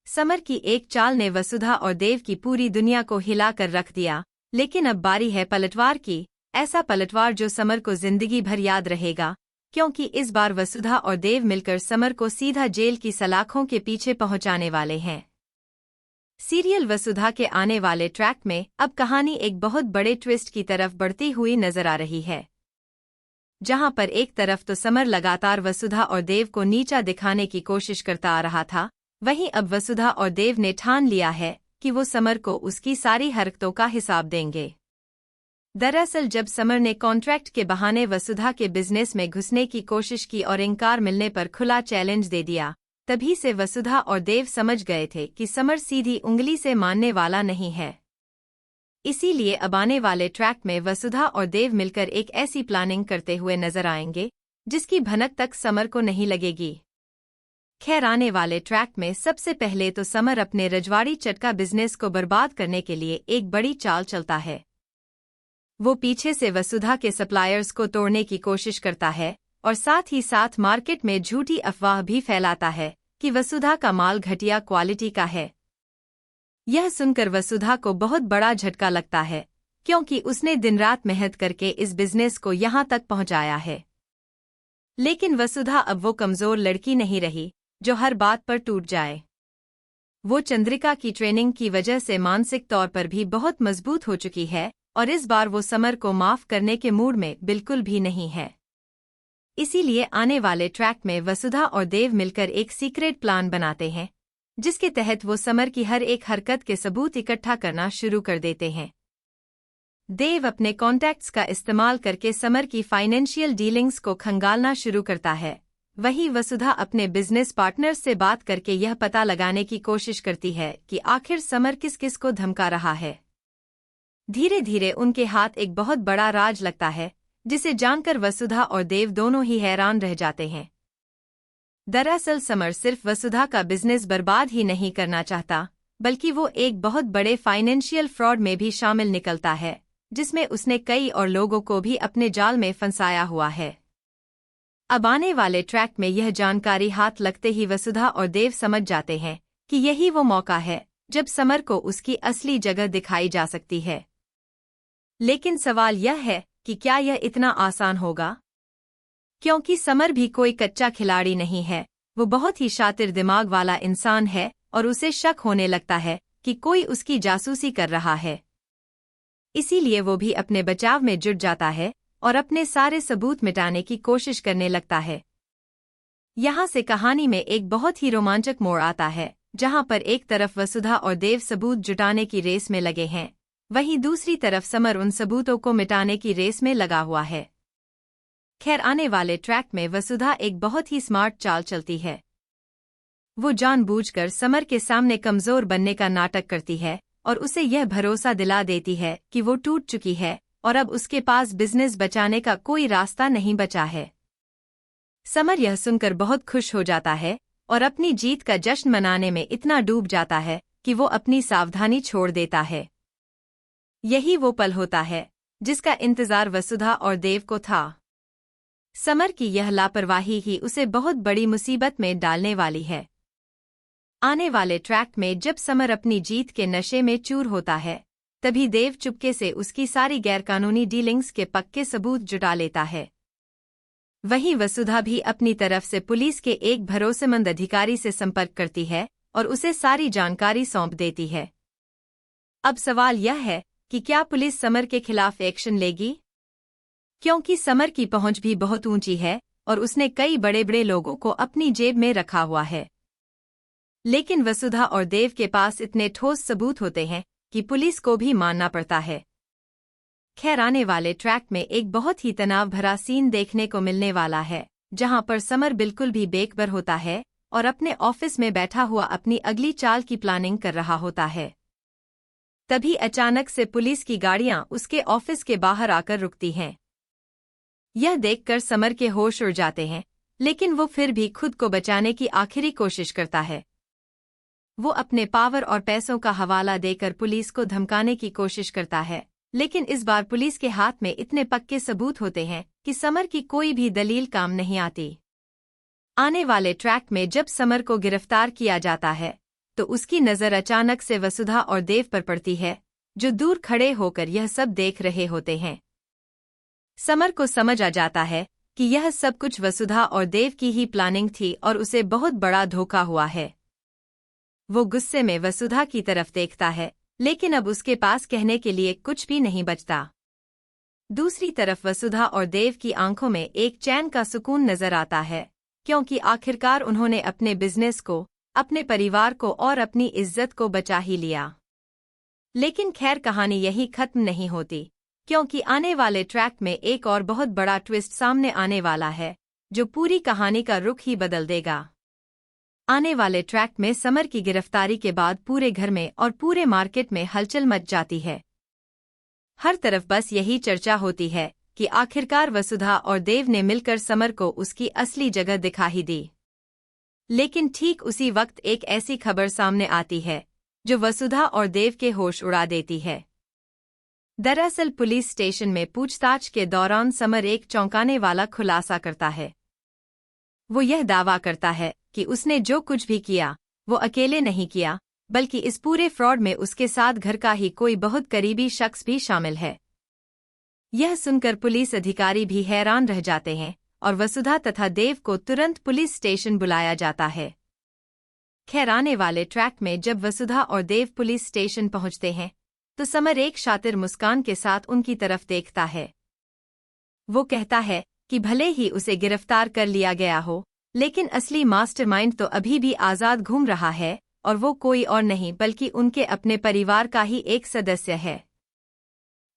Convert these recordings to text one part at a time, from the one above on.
Summer की एक चाल ने वसुधा और देव की पूरी दुनिया को हिला कर रख दिया, लेकिन अब बारी है पलटवार की। ऐसा पलटवार जो समर को जिंदगी भर याद रहेगा, क्योंकि इस बार वसुधा और देव मिलकर समर को सीधा जेल की सलाखों के पीछे पहुंचाने वाले हैं। सीरियल वसुधा के आने वाले ट्रैक में अब कहानी एक बहुत बड़े ट्विस्ट की तरफ बढ़ती हुई नजर आ रही है, जहां पर एक तरफ तो समर लगातार वसुधा और देव को नीचा दिखाने की कोशिश करता आ रहा था, वहीं अब वसुधा और देव ने ठान लिया है कि वो समर को उसकी सारी हरकतों का हिसाब देंगे। दरअसल जब समर ने कॉन्ट्रैक्ट के बहाने वसुधा के बिजनेस में घुसने की कोशिश की और इनकार मिलने पर खुला चैलेंज दे दिया, तभी से वसुधा और देव समझ गए थे कि समर सीधी उंगली से मानने वाला नहीं है। इसीलिए अब आने वाले ट्रैक में वसुधा और देव मिलकर एक ऐसी प्लानिंग करते हुए नजर आएंगे जिसकी भनक तक समर को नहीं लगेगी। खैर, आने वाले ट्रैक में सबसे पहले तो समर अपने रजवाड़ी चटका बिजनेस को बर्बाद करने के लिए एक बड़ी चाल चलता है। वो पीछे से वसुधा के सप्लायर्स को तोड़ने की कोशिश करता है और साथ ही साथ मार्केट में झूठी अफवाह भी फैलाता है कि वसुधा का माल घटिया क्वालिटी का है। यह सुनकर वसुधा को बहुत बड़ा झटका लगता है, क्योंकि उसने दिन रात मेहनत करके इस बिजनेस को यहां तक पहुंचाया है। लेकिन वसुधा अब वो कमजोर लड़की नहीं रही जो हर बात पर टूट जाए। वो चंद्रिका की ट्रेनिंग की वजह से मानसिक तौर पर भी बहुत मजबूत हो चुकी है और इस बार वो समर को माफ करने के मूड में बिल्कुल भी नहीं है। इसीलिए आने वाले ट्रैक में वसुधा और देव मिलकर एक सीक्रेट प्लान बनाते हैं, जिसके तहत वो समर की हर एक हरकत के सबूत इकट्ठा करना शुरू कर देते हैं। देव अपने कॉन्टैक्ट्स का इस्तेमाल करके समर की फाइनेंशियल डीलिंग्स को खंगालना शुरू करता है। वहीं वसुधा अपने बिजनेस पार्टनर्स से बात करके यह पता लगाने की कोशिश करती है कि आखिर समर किस किस को धमका रहा है। धीरे धीरे उनके हाथ एक बहुत बड़ा राज लगता है, जिसे जानकर वसुधा और देव दोनों ही हैरान रह जाते हैं। दरअसल समर सिर्फ वसुधा का बिजनेस बर्बाद ही नहीं करना चाहता, बल्कि वो एक बहुत बड़े फाइनेंशियल फ्रॉड में भी शामिल निकलता है, जिसमें उसने कई और लोगों को भी अपने जाल में फंसाया हुआ है। अब आने वाले ट्रैक में यह जानकारी हाथ लगते ही वसुधा और देव समझ जाते हैं कि यही वो मौका है जब समर को उसकी असली जगह दिखाई जा सकती है। लेकिन सवाल यह है कि क्या यह इतना आसान होगा, क्योंकि समर भी कोई कच्चा खिलाड़ी नहीं है। वो बहुत ही शातिर दिमाग वाला इंसान है और उसे शक होने लगता है कि कोई उसकी जासूसी कर रहा है। इसीलिए वो भी अपने बचाव में जुट जाता है और अपने सारे सबूत मिटाने की कोशिश करने लगता है। यहाँ से कहानी में एक बहुत ही रोमांचक मोड़ आता है, जहाँ पर एक तरफ वसुधा और देव सबूत जुटाने की रेस में लगे हैं, वहीं दूसरी तरफ समर उन सबूतों को मिटाने की रेस में लगा हुआ है। खैर, आने वाले ट्रैक में वसुधा एक बहुत ही स्मार्ट चाल चलती है। वो जानबूझकर समर के सामने कमजोर बनने का नाटक करती है और उसे यह भरोसा दिला देती है कि वो टूट चुकी है और अब उसके पास बिजनेस बचाने का कोई रास्ता नहीं बचा है। समर यह सुनकर बहुत खुश हो जाता है और अपनी जीत का जश्न मनाने में इतना डूब जाता है कि वो अपनी सावधानी छोड़ देता है। यही वो पल होता है जिसका इंतजार वसुधा और देव को था। समर की यह लापरवाही ही उसे बहुत बड़ी मुसीबत में डालने वाली है। आने वाले ट्रैक में जब समर अपनी जीत के नशे में चूर होता है, तभी देव चुपके से उसकी सारी गैरकानूनी डीलिंग्स के पक्के सबूत जुटा लेता है। वहीं वसुधा भी अपनी तरफ से पुलिस के एक भरोसेमंद अधिकारी से संपर्क करती है और उसे सारी जानकारी सौंप देती है। अब सवाल यह है कि क्या पुलिस समर के खिलाफ एक्शन लेगी, क्योंकि समर की पहुंच भी बहुत ऊंची है और उसने कई बड़े बड़े लोगों को अपनी जेब में रखा हुआ है। लेकिन वसुधा और देव के पास इतने ठोस सबूत होते हैं कि पुलिस को भी मानना पड़ता है। खैर, आने वाले ट्रैक में एक बहुत ही तनाव भरा सीन देखने को मिलने वाला है, जहां पर समर बिल्कुल भी बेखबर होता है और अपने ऑफिस में बैठा हुआ अपनी अगली चाल की प्लानिंग कर रहा होता है। तभी अचानक से पुलिस की गाड़ियां उसके ऑफिस के बाहर आकर रुकती हैं। यह देखकर समर के होश उड़ जाते हैं, लेकिन वो फिर भी खुद को बचाने की आखिरी कोशिश करता है। वो अपने पावर और पैसों का हवाला देकर पुलिस को धमकाने की कोशिश करता है, लेकिन इस बार पुलिस के हाथ में इतने पक्के सबूत होते हैं कि समर की कोई भी दलील काम नहीं आती। आने वाले ट्रैक में जब समर को गिरफ्तार किया जाता है, तो उसकी नज़र अचानक से वसुधा और देव पर पड़ती है, जो दूर खड़े होकर यह सब देख रहे होते हैं। समर को समझ आ जाता है कि यह सब कुछ वसुधा और देव की ही प्लानिंग थी और उसे बहुत बड़ा धोखा हुआ है। वो गुस्से में वसुधा की तरफ देखता है, लेकिन अब उसके पास कहने के लिए कुछ भी नहीं बचता। दूसरी तरफ वसुधा और देव की आंखों में एक चैन का सुकून नजर आता है, क्योंकि आखिरकार उन्होंने अपने बिजनेस को, अपने परिवार को और अपनी इज्जत को बचा ही लिया। लेकिन खैर, कहानी यही खत्म नहीं होती, क्योंकि आने वाले ट्रैक में एक और बहुत बड़ा ट्विस्ट सामने आने वाला है, जो पूरी कहानी का रुख ही बदल देगा। आने वाले ट्रैक में समर की गिरफ्तारी के बाद पूरे घर में और पूरे मार्केट में हलचल मच जाती है। हर तरफ बस यही चर्चा होती है कि आखिरकार वसुधा और देव ने मिलकर समर को उसकी असली जगह दिखा ही दी। लेकिन ठीक उसी वक्त एक ऐसी खबर सामने आती है जो वसुधा और देव के होश उड़ा देती है। दरअसल पुलिस स्टेशन में पूछताछ के दौरान समर एक चौंकाने वाला खुलासा करता है। वो यह दावा करता है कि उसने जो कुछ भी किया वो अकेले नहीं किया, बल्कि इस पूरे फ्रॉड में उसके साथ घर का ही कोई बहुत करीबी शख्स भी शामिल है। यह सुनकर पुलिस अधिकारी भी हैरान रह जाते हैं और वसुधा तथा देव को तुरंत पुलिस स्टेशन बुलाया जाता है। खैर, आने वाले ट्रैक में जब वसुधा और देव पुलिस स्टेशन पहुंचते हैं तो समर एक शातिर मुस्कान के साथ उनकी तरफ देखता है। वो कहता है कि भले ही उसे गिरफ्तार कर लिया गया हो, लेकिन असली मास्टरमाइंड तो अभी भी आज़ाद घूम रहा है और वो कोई और नहीं बल्कि उनके अपने परिवार का ही एक सदस्य है।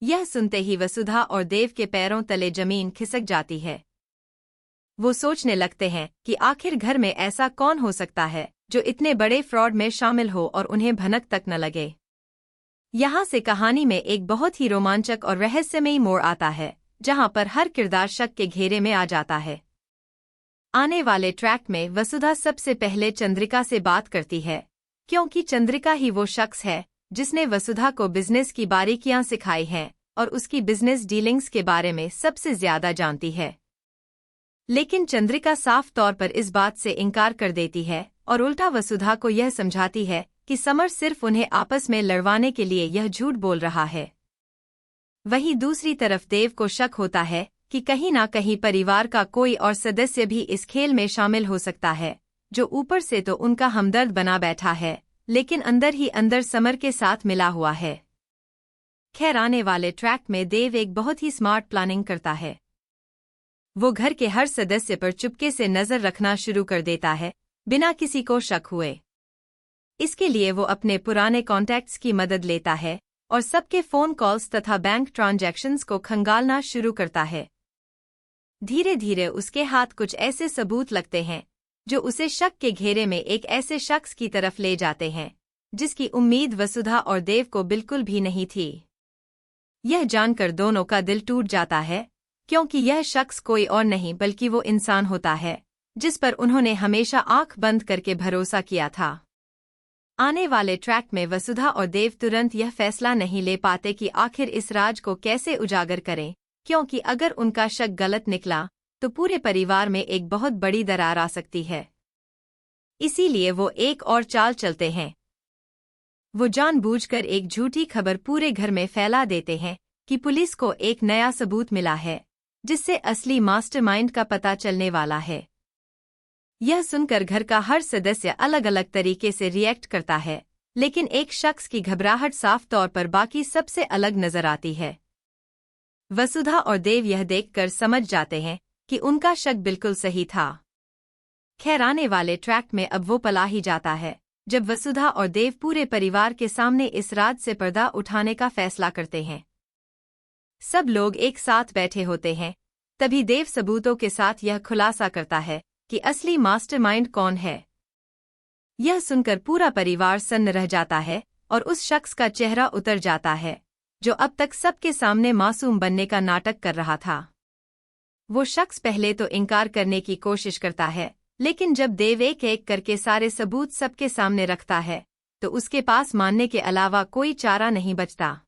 यह सुनते ही वसुधा और देव के पैरों तले जमीन खिसक जाती है। वो सोचने लगते हैं कि आखिर घर में ऐसा कौन हो सकता है जो इतने बड़े फ्रॉड में शामिल हो और उन्हें भनक तक न लगे। यहाँ से कहानी में एक बहुत ही रोमांचक और रहस्यमयी मोड़ आता है, जहाँ पर हर किरदार शक के घेरे में आ जाता है। आने वाले ट्रैक में वसुधा सबसे पहले चंद्रिका से बात करती है, क्योंकि चंद्रिका ही वो शख्स है जिसने वसुधा को बिजनेस की बारीकियां सिखाई हैं और उसकी बिजनेस डीलिंग्स के बारे में सबसे ज्यादा जानती है। लेकिन चंद्रिका साफ तौर पर इस बात से इनकार कर देती है और उल्टा वसुधा को यह समझाती है कि समर सिर्फ उन्हें आपस में लड़वाने के लिए यह झूठ बोल रहा है। वहीं दूसरी तरफ देव को शक होता है कि कहीं ना कहीं परिवार का कोई और सदस्य भी इस खेल में शामिल हो सकता है, जो ऊपर से तो उनका हमदर्द बना बैठा है, लेकिन अंदर ही अंदर समर के साथ मिला हुआ है। खैर, आने वाले ट्रैक में देव एक बहुत ही स्मार्ट प्लानिंग करता है। वो घर के हर सदस्य पर चुपके से नजर रखना शुरू कर देता है, बिना किसी को शक हुए। इसके लिए वो अपने पुराने कॉन्टैक्ट्स की मदद लेता है और सबके फोन कॉल्स तथा बैंक ट्रांजैक्शंस को खंगालना शुरू करता है। धीरे धीरे उसके हाथ कुछ ऐसे सबूत लगते हैं जो उसे शक के घेरे में एक ऐसे शख्स की तरफ ले जाते हैं जिसकी उम्मीद वसुधा और देव को बिल्कुल भी नहीं थी। यह जानकर दोनों का दिल टूट जाता है, क्योंकि यह शख्स कोई और नहीं बल्कि वो इंसान होता है जिस पर उन्होंने हमेशा आंख बंद करके भरोसा किया था। आने वाले ट्रैक में वसुधा और देव तुरंत यह फैसला नहीं ले पाते कि आखिर इस राज को कैसे उजागर करें, क्योंकि अगर उनका शक गलत निकला तो पूरे परिवार में एक बहुत बड़ी दरार आ सकती है। इसीलिए वो एक और चाल चलते हैं। वो जानबूझकर एक झूठी खबर पूरे घर में फैला देते हैं कि पुलिस को एक नया सबूत मिला है जिससे असली मास्टरमाइंड का पता चलने वाला है। यह सुनकर घर का हर सदस्य अलग अलग तरीके से रिएक्ट करता है, लेकिन एक शख्स की घबराहट साफ तौर पर बाकी सबसे अलग नजर आती है। वसुधा और देव यह देखकर समझ जाते हैं कि उनका शक बिल्कुल सही था। खैर, आने वाले ट्रैक में अब वो पला ही जाता है जब वसुधा और देव पूरे परिवार के सामने इस राज से पर्दा उठाने का फैसला करते हैं। सब लोग एक साथ बैठे होते हैं, तभी देव सबूतों के साथ यह खुलासा करता है कि असली मास्टरमाइंड कौन है। यह सुनकर पूरा परिवार सन्न रह जाता है और उस शख्स का चेहरा उतर जाता है जो अब तक सबके सामने मासूम बनने का नाटक कर रहा था। वो शख्स पहले तो इनकार करने की कोशिश करता है, लेकिन जब देव एक एक करके सारे सबूत सबके सामने रखता है तो उसके पास मानने के अलावा कोई चारा नहीं बचता।